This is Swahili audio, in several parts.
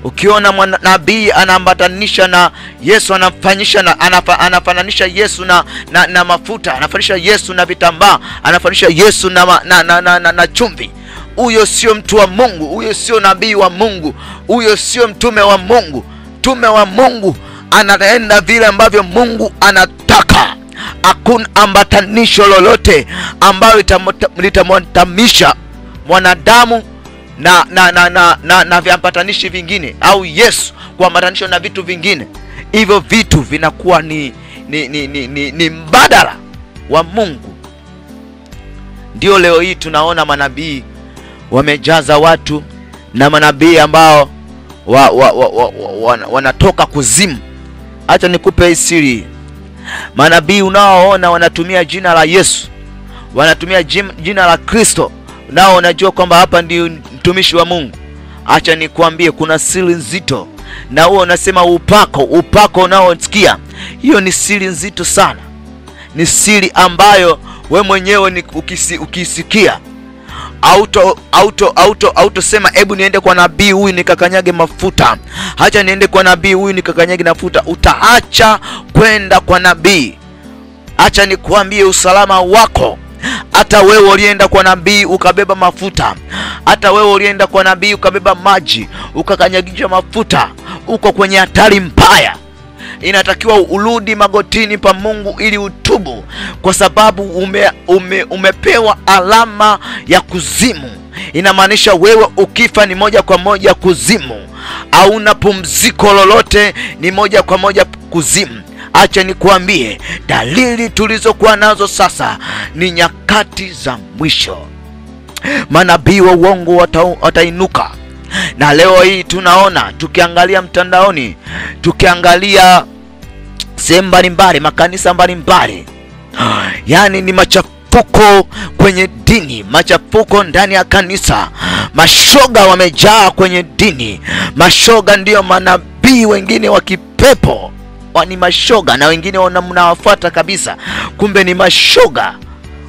Ukiona nabii anaambatanisha na Yesu, anafananisha Yesu na mafuta, anafananisha Yesu na vitambaa, anafananisha Yesu na chumvi, huyo sio mtu wa Mungu, huyo sio nabii wa Mungu, huyo sio mtume wa Mungu. Mtume wa Mungu anaenda vile ambavyo Mungu anataka. Hakuna ambatanisho lolote ambalo litamwatamisha mwanadamu na viambatanishi vingine, au Yesu kuambatanisha na vitu vingine. Hivyo vitu vinakuwa ni mbadala wa Mungu. Ndio leo hii tunaona manabii wamejaza watu, na manabii ambao wanatoka kuzimu. Acha nikupe siri. Manabii unaoona wanatumia jina la Yesu, wanatumia jina la Kristo, nao unajua kwamba hapa ndio mtumishi wa Mungu. Acha nikuambie, kuna siri nzito. Na huo unasema upako unaosikia, hiyo ni siri nzito sana. Ni siri ambayo we mwenyewe ukisikia auto sema hebu niende kwa nabii huyu nikakanyage mafuta, acha niende kwa nabii huyu nikakanyage mafuta. Utaacha kwenda kwa nabii. Acha nikuambie, usalama wako, hata wewe ulienda kwa nabii ukabeba mafuta, hata wewe ulienda kwa nabii ukabeba maji ukakanyagisha mafuta, uko kwenye hatari mbaya. Inatakiwa urudi magotini pa Mungu ili utubu, kwa sababu umepewa alama ya kuzimu. Inamaanisha wewe ukifa ni moja kwa moja kuzimu, hauna pumziko lolote, ni moja kwa moja kuzimu. Acha nikuambie, dalili tulizokuwa nazo sasa ni nyakati za mwisho. Manabii wa uongo watainuka. Na leo hii tunaona, tukiangalia mtandaoni, tukiangalia sehemu mbalimbali, makanisa mbalimbali, yani ni machafuko kwenye dini, machafuko ndani ya kanisa. Mashoga wamejaa kwenye dini. Mashoga ndio manabii wengine wa kipepo. Ni mashoga, na wengine mnawafuata kabisa, kumbe ni mashoga.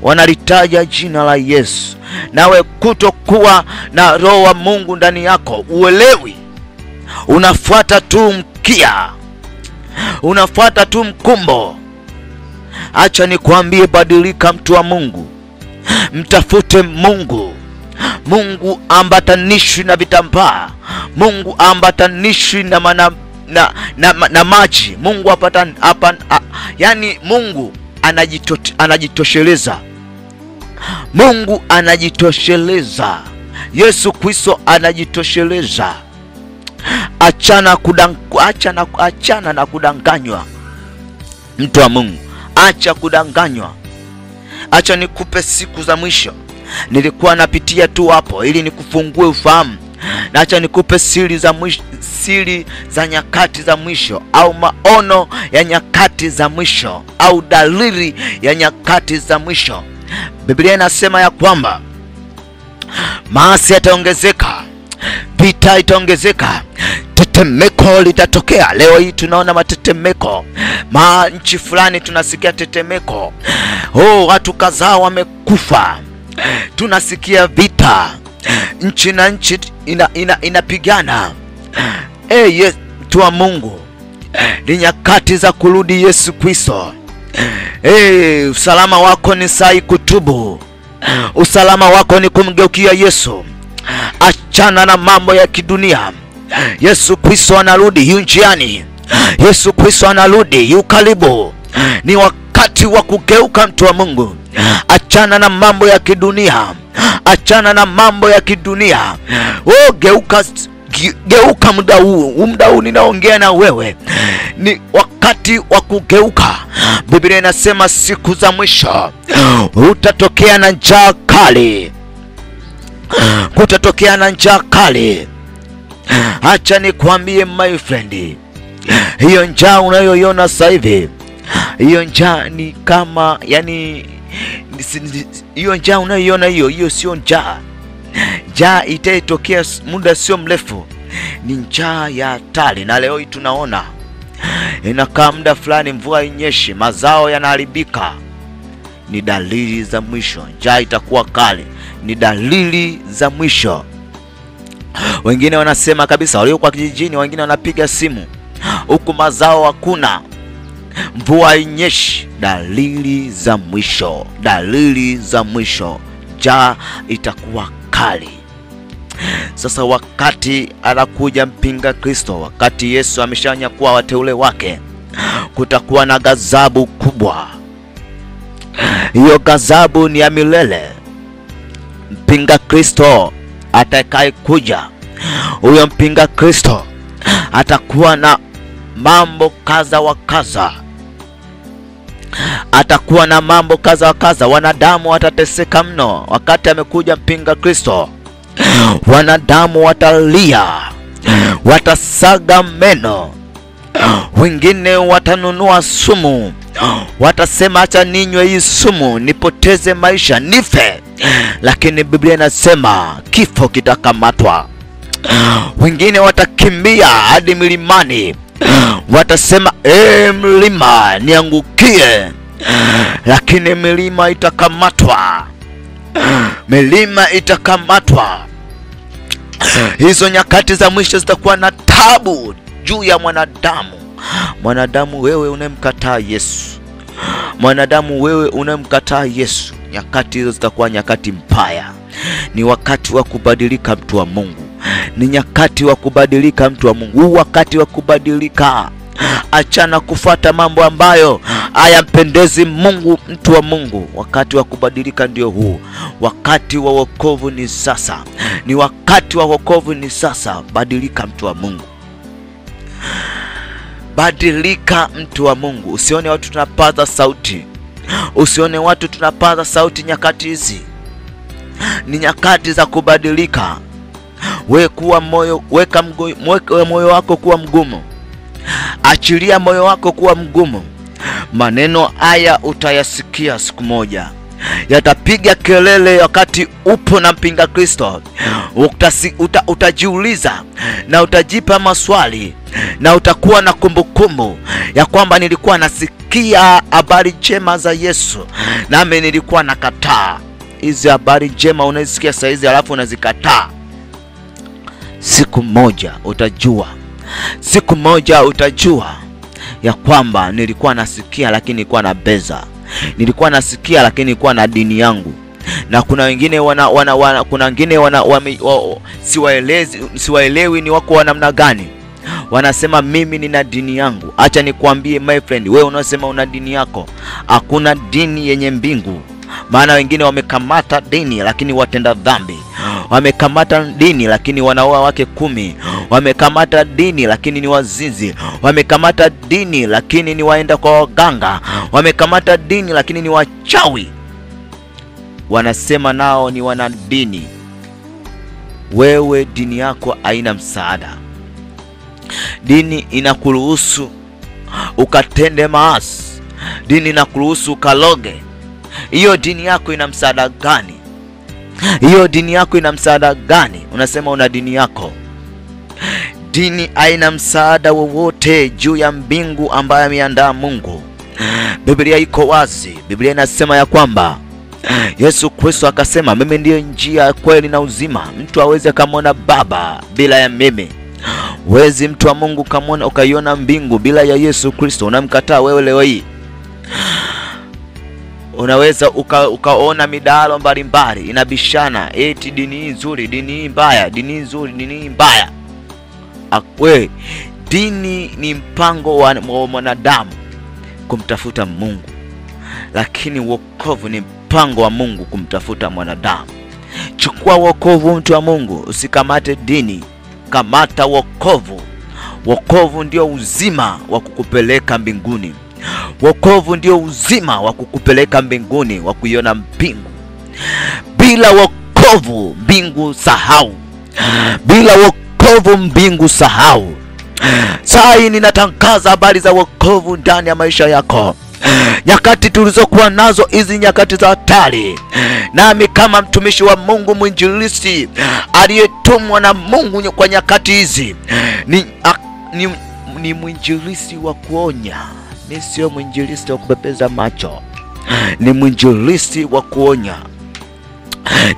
Wanalitaja jina la Yesu. Nawe kutokuwa na roho wa Mungu ndani yako, uelewi, unafuata tu mkia, unafuata tu mkumbo. Acha nikuambie, badilika mtu wa Mungu. Mtafute Mungu. Mungu ambatanishwi na vitambaa. Mungu ambatanishwi na maji. Mungu yani Mungu anajitosheleza. Mungu anajitosheleza. Yesu Kristo anajitosheleza. Achana na kudanganywa, mtu wa Mungu. Acha kudanganywa. Acha nikupe siku za mwisho. Nilikuwa napitia tu hapo ili nikufungue ufahamu. Na acha nikupe siri za mwisho, siri za nyakati za mwisho, au maono ya nyakati za mwisho, au dalili ya nyakati za mwisho. Biblia inasema ya kwamba maasi yataongezeka, vita itaongezeka, tetemeko litatokea. Leo hii tunaona matetemeko. Nchi fulani tunasikia tetemeko. Watu kadhaa wamekufa. Tunasikia vita. Nchi na nchi inapigana. Yes, mtu wa Mungu, ni nyakati za kurudi Yesu Kristo. Usalama wako ni sai kutubu. Usalama wako ni kumgeukia Yesu. Achana na mambo ya kidunia. Yesu Kristo anarudi, yu njiani. Yesu Kristo anarudi, yu karibu. Ni wakati wa kugeuka, mtu wa Mungu. Achana na mambo ya kidunia. Achana na mambo ya kidunia. Geuka muda huu ninaongea na wewe. Ni wakati wa kugeuka. Biblia inasema siku za mwisho utatokea na njaa kali. Kutatokea na njaa kali. Acha nikwambie my friend, hiyo njaa unayoiona sasa hivi, hiyo njaa ni kama hiyo njaa unayoiona hiyo sio njaa. Njaa itatokea muda sio mrefu. Ni njaa ya hatari. Na leo hii tunaona inakaa muda fulani mvua inyeshi, mazao yanaharibika. Ni dalili za mwisho. Njaa itakuwa kali. Ni dalili za mwisho. Wengine wanasema kabisa walio kwa kijijini, wengine wanapiga simu huku mazao hakuna, mvua inyeshi. Dalili za mwisho, dalili za mwisho, njaa itakuwa kali. Sasa wakati anakuja mpinga Kristo, wakati Yesu ameshanyakua wateule wake, kutakuwa na ghadhabu kubwa. Hiyo ghadhabu ni ya milele. Mpinga Kristo atakaye kuja, huyo mpinga Kristo atakuwa na mambo kadha wa kadha. Atakuwa na mambo kadha wa kadha. Wanadamu watateseka mno wakati amekuja mpinga Kristo. Wanadamu watalia, watasaga meno, wengine watanunua sumu, watasema acha ninywe hii sumu nipoteze maisha nife. Lakini Biblia inasema kifo kitakamatwa. Wengine watakimbia hadi milimani, watasema mlima niangukie, lakini milima itakamatwa, milima itakamatwa. Hizo nyakati za mwisho zitakuwa na tabu juu ya mwanadamu. Mwanadamu wewe unemkataa Yesu, mwanadamu wewe unemkataa Yesu, nyakati hizo zitakuwa nyakati mbaya. Ni wakati wa kubadilika mtu wa Mungu. Ni nyakati wa kubadilika mtu wa Mungu. Wakati wa kubadilika. Achana kufuata mambo ambayo hayampendezi Mungu, mtu wa Mungu. Wakati wa kubadilika ndio huu. Wakati wa wokovu ni sasa. Ni wakati wa wokovu ni sasa. Badilika mtu wa Mungu. Badilika mtu wa Mungu. Usione watu tunapaza sauti. Usione watu tunapaza sauti nyakati hizi. Ni nyakati za kubadilika. Weka moyo wako kuwa mgumu. Achilia moyo wako kuwa mgumu. Maneno haya utayasikia siku moja. Yatapiga kelele wakati upo na mpinga Kristo. Utajiuliza na utajipa maswali na utakuwa na kumbukumbu ya kwamba nilikuwa nasikia habari njema za Yesu, nami nilikuwa nakataa. Hizi habari njema unazisikia saa hizi alafu unazikataa. Siku moja utajua. Siku moja utajua ya kwamba nilikuwa nasikia lakini nilikuwa na beza. Nilikuwa nasikia lakini nilikuwa na dini yangu. Na kuna wengine kuna wengine siwaelewi ni wako wa namna gani. Wanasema mimi nina dini yangu. Acha nikwambie my friend, wewe unasema una dini yako. Hakuna dini yenye mbingu. Maana wengine wamekamata dini lakini watenda dhambi. Wamekamata dini lakini wanaoa wake 10. Wamekamata dini lakini ni wazinzi. Wamekamata dini lakini ni waenda kwa waganga. Wamekamata dini lakini ni wachawi. Wanasema nao ni wanadini. Wewe dini yako haina msaada. Dini inakuruhusu ukatende maasi. Dini inakuruhusu ukaloge. Hiyo dini yako ina msaada gani? Hiyo dini yako ina msaada gani? Unasema una dini yako. Dini haina msaada wowote juu ya mbingu ambayo ameandaa Mungu. Biblia iko wazi. Biblia inasema ya kwamba Yesu Kristo akasema mimi ndiye njia, kweli na uzima. Mtu hawezi akamwona Baba bila ya mimi. Wezi mtu wa Mungu kamwona ukaiona mbingu bila ya Yesu Kristo. Unamkataa wewe leo hii. Unaweza ukaona midalo mbalimbali inabishana eti dini hii nzuri, dini hii mbaya, dini hii nzuri, dini hii mbaya. Akwe dini ni mpango wa mwanadamu kumtafuta Mungu, lakini wokovu ni mpango wa Mungu kumtafuta mwanadamu. Chukua wokovu mtu wa Mungu, usikamate dini, kamata wokovu. Wokovu ndio uzima wa kukupeleka mbinguni. Wokovu ndio uzima wa kukupeleka mbinguni, wa kuiona mbingu. Bila wokovu mbingu sahau. Bila wokovu mbingu sahau. Sasa ninatangaza habari za wokovu ndani ya maisha yako. Nyakati tulizokuwa nazo hizi nyakati za hatari. Nami kama mtumishi wa Mungu, mwinjilisti aliyetumwa na Mungu kwa nyakati hizi, ni mwinjilisti wa kuonya. Mimi sio mwinjilisti wa kubebeza macho. Ni mwinjilisti wa kuonya.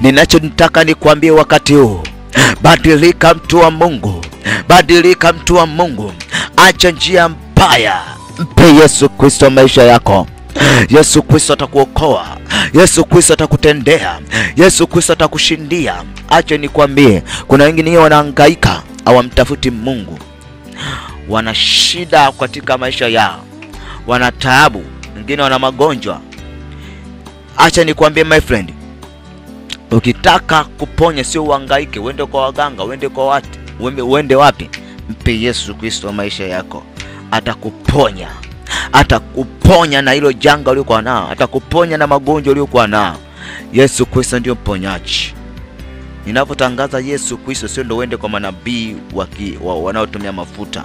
Ninachotaka nikwambie wakati huu, Badilika mtu wa Mungu, badilika mtu wa Mungu. Acha njia mbaya, mpe Yesu Kristo maisha yako. Yesu Kristo atakuokoa, Yesu Kristo atakutendea, Yesu Kristo atakushindia. Acha nikwambie, kuna wengine wanahangaika, hawamtafuti Mungu, wana shida katika maisha yao, wana taabu, wengine wana magonjwa. Acha nikwambie my friend, ukitaka kuponya sio uhangaike, uende kwa waganga, uende kwa watu, uende wapi? Mpe Yesu Kristo maisha yako, atakuponya. Atakuponya na hilo janga uliokuwa nao, atakuponya na magonjwa uliokuwa nao. Yesu Kristo ndio mponyaji. Ninapotangaza Yesu Kristo, sio ndio uende kwa manabii wanaotumia mafuta,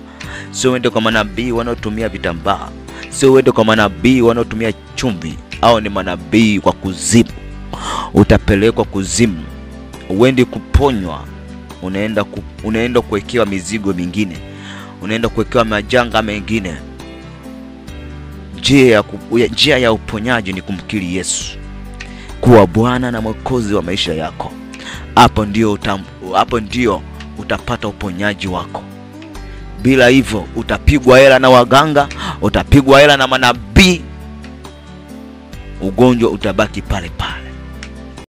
sio uende kwa manabii wanaotumia vitambaa, sio uende kwa manabii wanaotumia chumvi, au ni manabii kwa kuzimu. Utapelekwa kuzimu, uende kuponywa, unaenda kuwekewa mizigo mingine, unaenda kuwekewa majanga mengine. Njia ya uponyaji ni kumkiri Yesu kuwa Bwana na Mwokozi wa maisha yako. Hapo ndio utapata uponyaji wako. Bila hivyo utapigwa hela na waganga, utapigwa hela na manabii, ugonjwa utabaki pale pale.